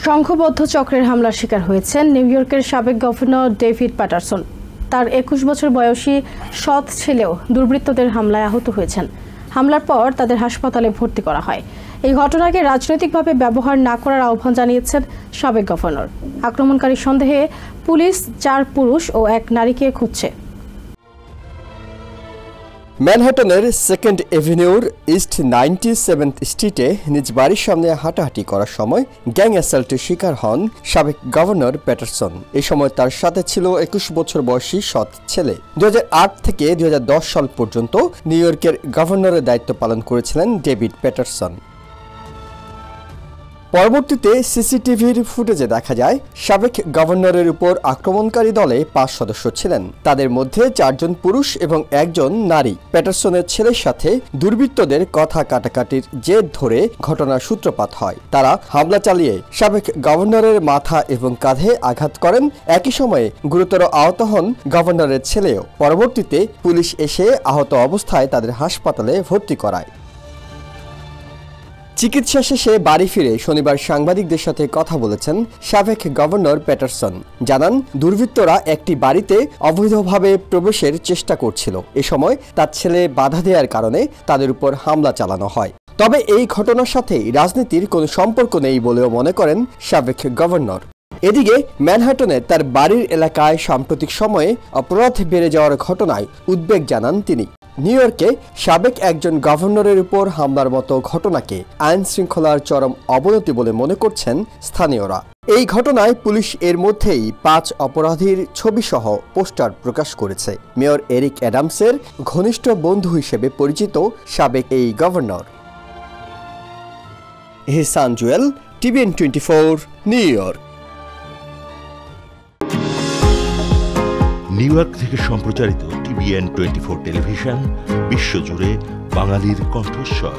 সংঘবদ্ধ চক্রের হামলার শিকার হয়েছেন নিউ ইয়র্কের সাবেক গভর্নর ডেভিড প্যাটারসন। তার ২১ বছর বয়সী সৎ ছেলেও দুর্বৃত্তদের হামলায় আহত হয়েছেন। হামলার পর তাদের হাসপাতালে ভর্তি করা হয়। এই ঘটনাকে রাজনৈতিকভাবে ব্যবহার না করার আহ্বান জানিয়েছেন সাবেক গভর্নর। আক্রমণকারীর সন্দেহে পুলিশ ৪ পুরুষ ও ১ নারীকে খুঁজছে। ম্যানহাটনের 2nd এভিনিউর ইস্ট 97th স্ট্রিটে নিজ বাড়ির সামনে হাঁটাহাঁটি করার সময় গ্যাং অ্যাসাল্টের শিকার হন সাবেক গভর্নর প্যাটারসন। এই সময় তার সাথে ছিল ২১ বছর বয়সী সৎ ছেলে। ২০০৮ থেকে ২০১০ সাল পর্যন্ত নিউ ইয়র্কের গভর্নরের দায়িত্ব পালন করেছিলেন ডেভিড প্যাটারসন। পরবর্তীতে সিসিটিভির ফুটেজে দেখা যায় সাবেক গভর্নরের উপর আক্রমণকারী দলে ৫ সদস্য ছিলেন। তাদের মধ্যে ৪ জন পুরুষ এবং ১ জন নারী। প্যাটারসনের ছেলের সাথে দুর্বৃত্তদের কথা কাটাকাটির জের ধরে ঘটনার সূত্রপাত হয়। তারা হামলা চালিয়ে সাবেক গভর্নরের মাথা এবং কাঁধে আঘাত করেন। একই সময়ে গুরুতর আহত হন গভর্নরের ছেলেও। পরবর্তীতে পুলিশ এসে আহত অবস্থায় তাদের হাসপাতালে ভর্তি করায়। চিকিৎসা শেষে বাড়ি ফিরে শনিবার সাংবাদিকদের সাথে কথা বলেছেন সাবেক গভর্নর প্যাটারসন। জানান, দুর্বৃত্তরা একটি বাড়িতে অবৈধভাবে প্রবেশের চেষ্টা করছিল। এ সময় তার ছেলে বাধা দেওয়ার কারণে তাদের উপর হামলা চালানো হয়। তবে এই ঘটনার সাথে রাজনীতির কোনো সম্পর্ক নেই বলেও মনে করেন সাবেক গভর্নর। এদিকে ম্যানহাটনে তার বাড়ির এলাকায় সাম্প্রতিক সময়ে অপরাধ বেড়ে যাওয়ার ঘটনায় উদ্বেগ জানান তিনি। নিউ ইয়র্কে সাবেক একজন গভর্নরের উপর হামলার মতো ঘটনাকে আইন শৃঙ্খলার চরম অবনতি বলে মনে করছেন স্থানীয়রা। এই ঘটনায় পুলিশ এর মধ্যেই ৫ অপরাধীর ছবিসহ পোস্টার প্রকাশ করেছে। মেয়র এরিক অ্যাডামসের ঘনিষ্ঠ বন্ধু হিসেবে পরিচিত সাবেক এই governor. Ehsan Jewel, TVN 24, New York. New York থেকে সম্প্রচারিত TVN 24 টেলিভিশন বিশ্বজুড়ে বাঙালির কণ্ঠস্বর।